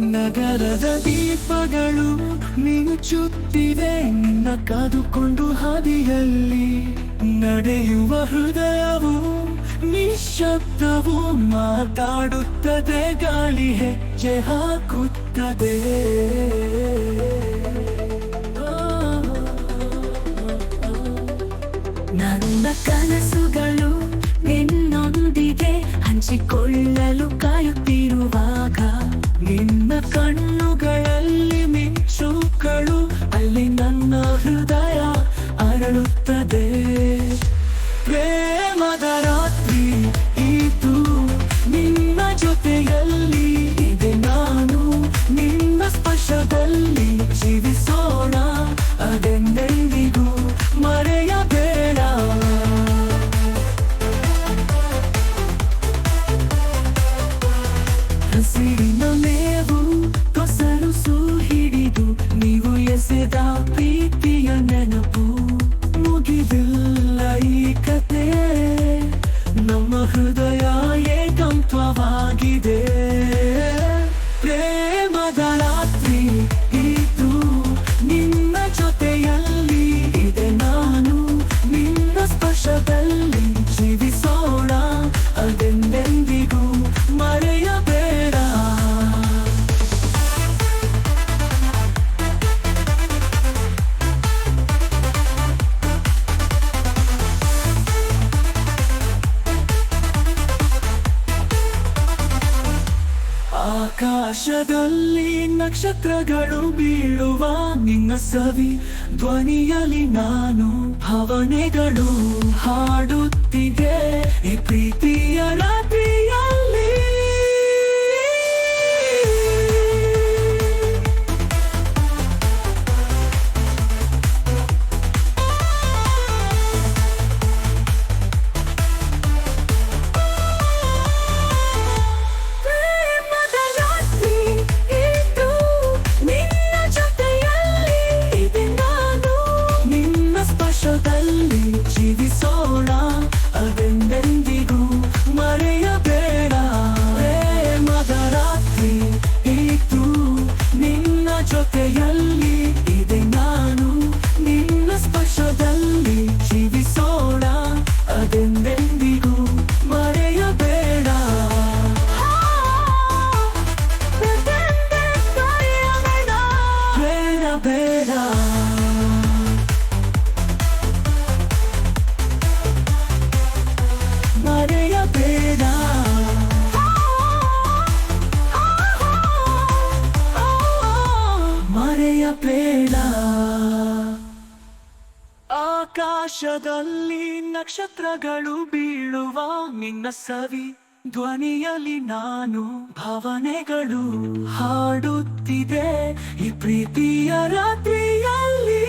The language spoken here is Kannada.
ನಗರದ ದೀಪಗಳು ಮಿಂಚುತ್ತಿವೆ ನಿನ್ನ ಕಾದುಕೊಂಡು ಹಾದಿಯಲ್ಲಿ ನಡೆಯುವ ಹೃದಯವು ನಿಶ್ಶಬ್ದವು ಮಾತಾಡುತ್ತದೆ ಗಾಳಿ ಹೆಜ್ಜೆ ಹಾಕುತ್ತದೆ ನನ್ನ ಕನಸುಗಳು ನಿನ್ನೊಂದಿಗೆ ಹಂಚಿಕೊಳ್ಳಲು ಕಾಯುತ್ತಿರುವಾಗ ನಿನ್ನ ಕಣ್ಣುಗಳಲ್ಲಿ ಮಿಂಚುಗಳು ಅಲ್ಲಿ ನನ್ನ ಹೃದಯ ಅರಳುತ್ತದೆ ಪ್ರೇಮದ ರಾತ್ರಿ ಇದು ನಿನ್ನ ಜೊತೆಯಲ್ಲಿ ಇದೆ ನಾನು ನಿನ್ನ ಸ್ಪರ್ಶದಲ್ಲಿ ಜೀವಿಸೋಣ ಅದೆಂದೆಂದಿಗೂ ಮರೆಯಬೇಡ ಹಸಿರಿನ ಮೇವು ಕೊಸರು ಹಿಡಿದು ನೀವು ಎಸೆದ ಪ್ರೀತಿಯ ನೆನಪು ಮುಗಿದಿಲ್ಲ ಈ ಕತೆ ನಮ್ಮ ಹೃದಯ ಏಕಾಂತವಾಗಿದೆ ಪ್ರೇಮದ ರಾತ್ರಿ ಇದು ನಿನ್ನ ಜೊತೆಯಲ್ಲಿ ಇದೆ ನಾನು ನಿನ್ನ ಸ್ಪರ್ಶದಲ್ಲಿ ಜೀವಿಸೋಣ ಅದೆಂದೆಂದಿಗೂ ಮರೆಯಬೇಡ ಆಕಾಶದಲ್ಲಿ ನಕ್ಷತ್ರಗಳು ಬೀಳುವ ನಿನ್ನ ಸವಿ ಧ್ವನಿಯಲ್ಲಿ ನಾನು ಭಾವನೆಗಳು ಹಾಡುತ್ತಿದೆ ಈ ಪ್ರೀತಿಯ ರಾತ್ರಿಯಲ್ಲಿ ಜೀವಿಸೋಣ ಅದೆಂದೆಂದಿಗೂ ಮರೆಯಬೇಡ ಪ್ರೇಮದ ರಾತ್ರಿ ಇದು ನಿನ್ನ ಜೊತೆಯಲ್ಲಿ ಇದೆ ನಾನು ನಿನ್ನ ಸ್ಪರ್ಶದಲ್ಲಿ ಜೀವಿಸೋಣ ಅದೆಂದೆಂದಿಗೂ ಮರೆಯಬೇಡ ಬೇಡ ಮರೆಯಬೇಡ ಮರೆಯಬೇಡ ಆಕಾಶದಲ್ಲಿ ನಕ್ಷತ್ರಗಳು ಬೀಳುವ ನಿನ್ನ ಸವಿ ಧ್ವನಿಯಲ್ಲಿ ನಾನು ಭಾವನೆಗಳು ಹಾಡುತ್ತಿದೆ ಈ ಪ್ರೀತಿಯ ರಾತ್ರಿಯಲ್ಲಿ